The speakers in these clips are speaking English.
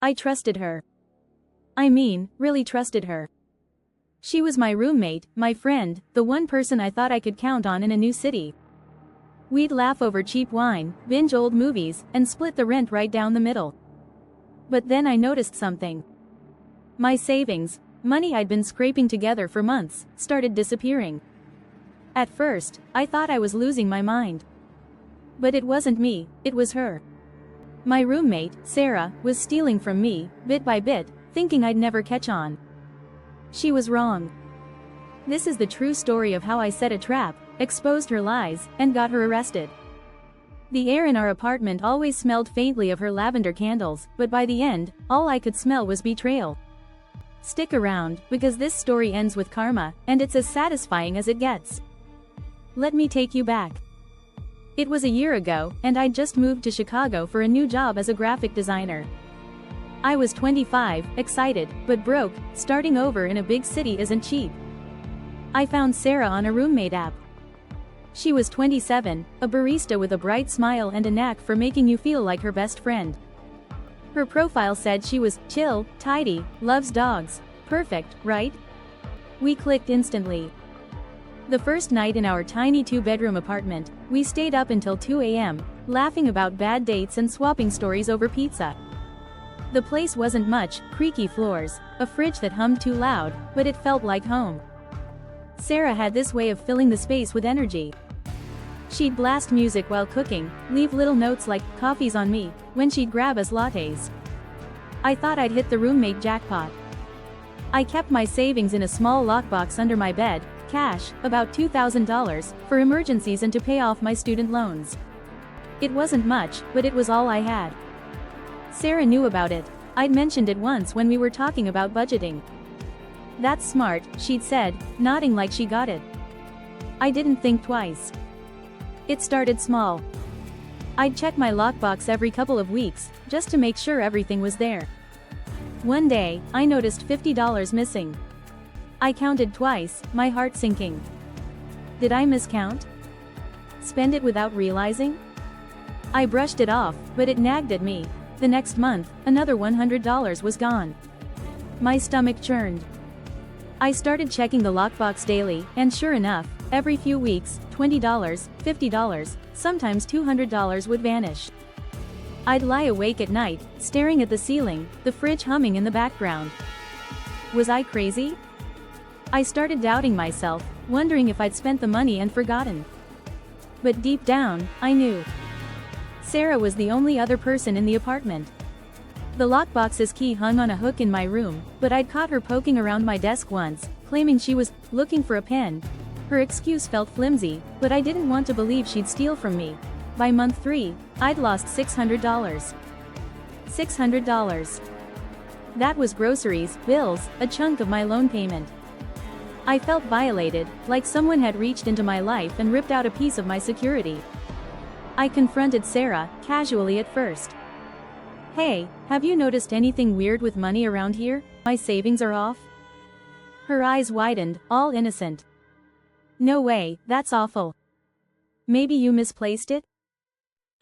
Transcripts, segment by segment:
I trusted her. I mean, really trusted her. She was my roommate, my friend, the one person I thought I could count on in a new city. We'd laugh over cheap wine, binge old movies, and split the rent right down the middle. But then I noticed something. My savings, money I'd been scraping together for months, started disappearing. At first, I thought I was losing my mind. But it wasn't me, it was her. My roommate, Sarah, was stealing from me, bit by bit, thinking I'd never catch on. She was wrong. This is the true story of how I set a trap, exposed her lies, and got her arrested. The air in our apartment always smelled faintly of her lavender candles, but by the end, all I could smell was betrayal. Stick around, because this story ends with karma, and it's as satisfying as it gets. Let me take you back. It was a year ago, and I'd just moved to Chicago for a new job as a graphic designer. I was 25, excited, but broke. Starting over in a big city isn't cheap. I found Sarah on a roommate app. She was 27, a barista with a bright smile and a knack for making you feel like her best friend. Her profile said she was chill, tidy, loves dogs. Perfect, right? We clicked instantly. The first night in our tiny 2-bedroom apartment, we stayed up until 2 a.m., laughing about bad dates and swapping stories over pizza. The place wasn't much, creaky floors, a fridge that hummed too loud, but it felt like home. Sarah had this way of filling the space with energy. She'd blast music while cooking, leave little notes like, "Coffee's on me," when she'd grab us lattes. I thought I'd hit the roommate jackpot. I kept my savings in a small lockbox under my bed, cash, about $2,000, for emergencies and to pay off my student loans. It wasn't much, but it was all I had. Sarah knew about it. I'd mentioned it once when we were talking about budgeting. "That's smart," she'd said, nodding like she got it. I didn't think twice. It started small. I'd check my lockbox every couple of weeks, just to make sure everything was there. One day, I noticed $50 missing. I counted twice, my heart sinking. Did I miscount? Spend it without realizing? I brushed it off, but it nagged at me. The next month, another $100 was gone. My stomach churned. I started checking the lockbox daily, and sure enough, every few weeks, $20, $50, sometimes $200 would vanish. I'd lie awake at night, staring at the ceiling, the fridge humming in the background. Was I crazy? I started doubting myself, wondering if I'd spent the money and forgotten. But deep down, I knew. Sarah was the only other person in the apartment. The lockbox's key hung on a hook in my room, but I'd caught her poking around my desk once, claiming she was looking for a pen. Her excuse felt flimsy, but I didn't want to believe she'd steal from me. By month 3, I'd lost $600. $600. That was groceries, bills, a chunk of my loan payment. I felt violated, like someone had reached into my life and ripped out a piece of my security. I confronted Sarah, casually at first. "Hey, have you noticed anything weird with money around here? My savings are off?" Her eyes widened, all innocent. "No way, that's awful. Maybe you misplaced it?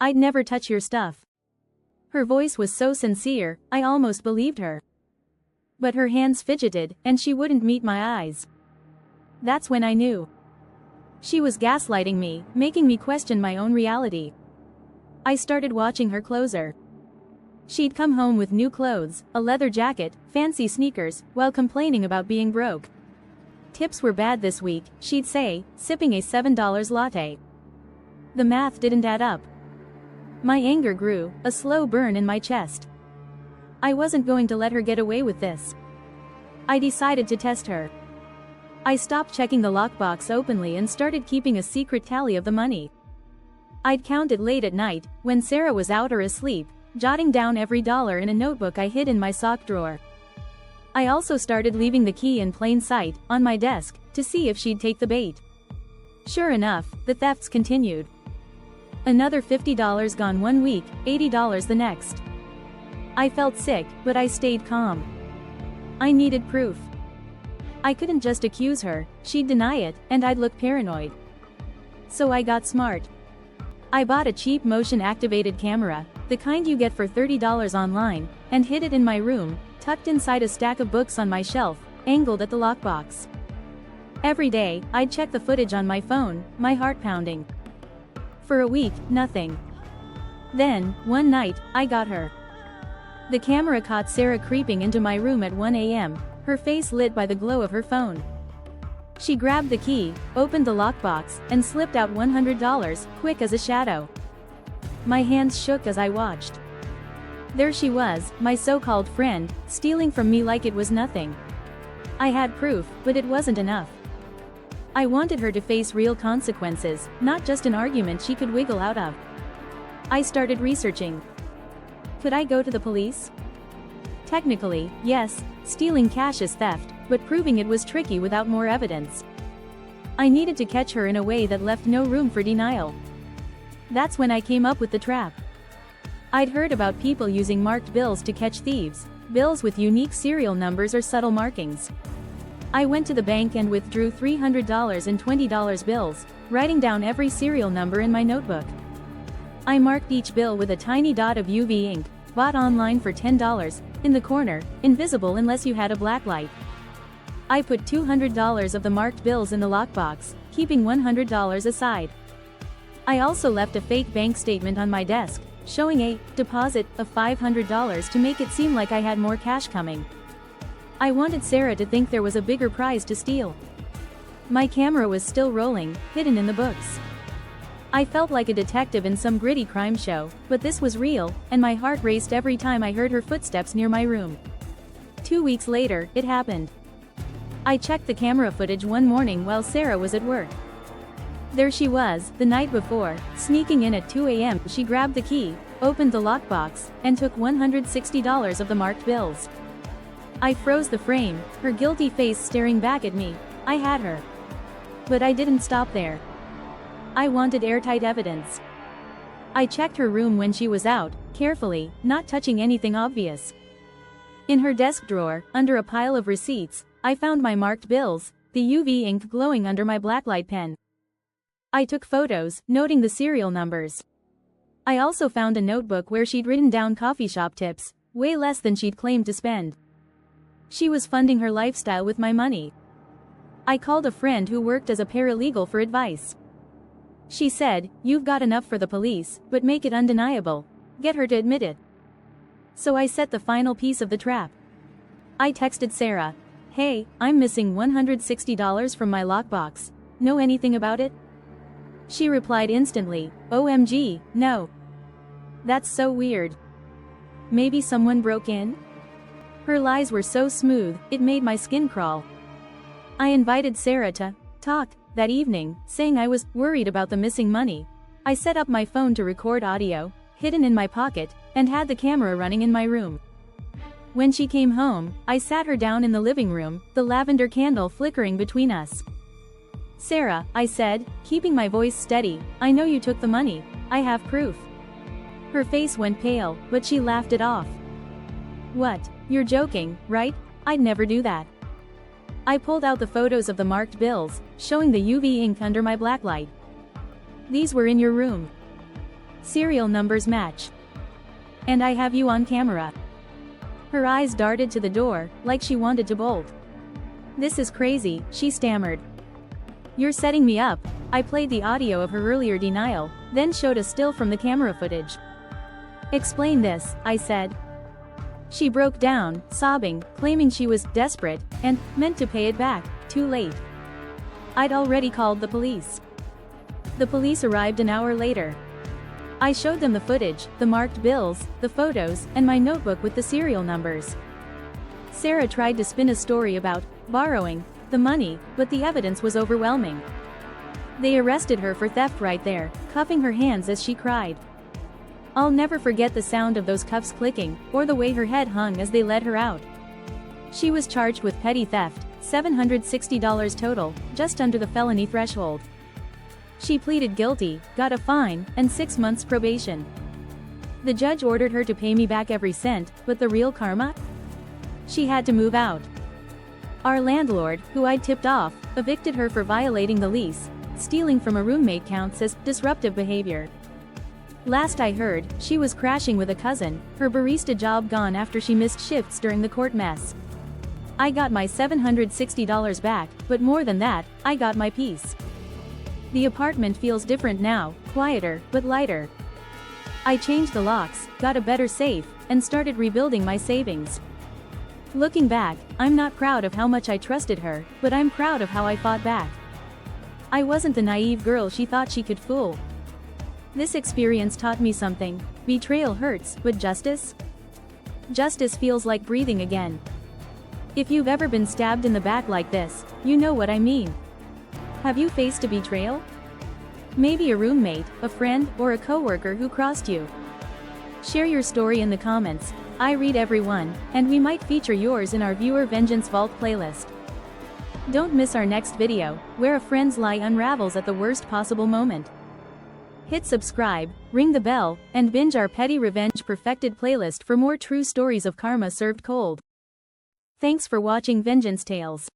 I'd never touch your stuff." Her voice was so sincere, I almost believed her. But her hands fidgeted, and she wouldn't meet my eyes. That's when I knew. She was gaslighting me, making me question my own reality. I started watching her closer. She'd come home with new clothes, a leather jacket, fancy sneakers, while complaining about being broke. Tips were bad this week, she'd say, sipping a $7 latte. The math didn't add up. My anger grew, a slow burn in my chest. I wasn't going to let her get away with this. I decided to test her. I stopped checking the lockbox openly and started keeping a secret tally of the money. I'd count it late at night, when Sarah was out or asleep, jotting down every dollar in a notebook I hid in my sock drawer. I also started leaving the key in plain sight, on my desk, to see if she'd take the bait. Sure enough, the thefts continued. Another $50 gone one week, $80 the next. I felt sick, but I stayed calm. I needed proof. I couldn't just accuse her, she'd deny it, and I'd look paranoid. So I got smart. I bought a cheap motion-activated camera. The kind you get for $30 online, and hid it in my room, tucked inside a stack of books on my shelf, angled at the lockbox. Every day, I'd check the footage on my phone, my heart pounding. For a week, nothing. Then, one night, I got her. The camera caught Sarah creeping into my room at 1 a.m., her face lit by the glow of her phone. She grabbed the key, opened the lockbox, and slipped out $100, quick as a shadow. My hands shook as I watched. There she was, my so-called friend, stealing from me like it was nothing. I had proof, but it wasn't enough. I wanted her to face real consequences, not just an argument she could wiggle out of. I started researching. Could I go to the police? Technically, yes, stealing cash is theft, but proving it was tricky without more evidence. I needed to catch her in a way that left no room for denial. That's when I came up with the trap. I'd heard about people using marked bills to catch thieves, bills with unique serial numbers or subtle markings. I went to the bank and withdrew $300 and $20 bills, writing down every serial number in my notebook. I marked each bill with a tiny dot of UV ink, bought online for $10, in the corner, invisible unless you had a blacklight. I put $200 of the marked bills in the lockbox, keeping $100 aside. I also left a fake bank statement on my desk, showing a deposit of $500 to make it seem like I had more cash coming. I wanted Sarah to think there was a bigger prize to steal. My camera was still rolling, hidden in the books. I felt like a detective in some gritty crime show, but this was real, and my heart raced every time I heard her footsteps near my room. 2 weeks later, it happened. I checked the camera footage one morning while Sarah was at work. There she was, the night before, sneaking in at 2 a.m. She grabbed the key, opened the lockbox, and took $160 of the marked bills. I froze the frame, her guilty face staring back at me. I had her. But I didn't stop there. I wanted airtight evidence. I checked her room when she was out, carefully, not touching anything obvious. In her desk drawer, under a pile of receipts, I found my marked bills, the UV ink glowing under my blacklight pen. I took photos, noting the serial numbers. I also found a notebook where she'd written down coffee shop tips, way less than she'd claimed to spend. She was funding her lifestyle with my money. I called a friend who worked as a paralegal for advice. She said, "You've got enough for the police, but make it undeniable. Get her to admit it." So I set the final piece of the trap. I texted Sarah, "Hey, I'm missing $160 from my lockbox. Know anything about it?" She replied instantly, "OMG, no. That's so weird. Maybe someone broke in?" Her lies were so smooth, it made my skin crawl. I invited Sarah to talk that evening, saying I was worried about the missing money. I set up my phone to record audio, hidden in my pocket, and had the camera running in my room. When she came home, I sat her down in the living room, the lavender candle flickering between us. "Sarah," I said, keeping my voice steady, "I know you took the money. I have proof." Her face went pale, but she laughed it off. "What? You're joking, right? I'd never do that." I pulled out the photos of the marked bills, showing the UV ink under my blacklight. "These were in your room. Serial numbers match. And I have you on camera." Her eyes darted to the door, like she wanted to bolt. "This is crazy," she stammered. "You're setting me up." I played the audio of her earlier denial, then showed a still from the camera footage. "Explain this," I said. She broke down, sobbing, claiming she was desperate, and meant to pay it back. Too late. I'd already called the police. The police arrived an hour later. I showed them the footage, the marked bills, the photos, and my notebook with the serial numbers. Sarah tried to spin a story about borrowing the money, but the evidence was overwhelming. They arrested her for theft right there, cuffing her hands as she cried. I'll never forget the sound of those cuffs clicking, or the way her head hung as they led her out. She was charged with petty theft, $760 total, just under the felony threshold. She pleaded guilty, got a fine, and 6 months probation. The judge ordered her to pay me back every cent, but the real karma? She had to move out. Our landlord, who I'd tipped off, evicted her for violating the lease. Stealing from a roommate counts as disruptive behavior. Last I heard, she was crashing with a cousin, her barista job gone after she missed shifts during the court mess. I got my $760 back, but more than that, I got my peace. The apartment feels different now, quieter, but lighter. I changed the locks, got a better safe, and started rebuilding my savings. Looking back, I'm not proud of how much I trusted her, but I'm proud of how I fought back. I wasn't the naive girl she thought she could fool. This experience taught me something. Betrayal hurts, but justice? Justice feels like breathing again. If you've ever been stabbed in the back like this, you know what I mean. Have you faced a betrayal? Maybe a roommate, a friend, or a coworker who crossed you. Share your story in the comments. I read every one, and we might feature yours in our Viewer Vengeance Vault playlist. Don't miss our next video, where a friend's lie unravels at the worst possible moment. Hit subscribe, ring the bell, and binge our Petty Revenge Perfected playlist for more true stories of karma served cold. Thanks for watching Vengeance Tales.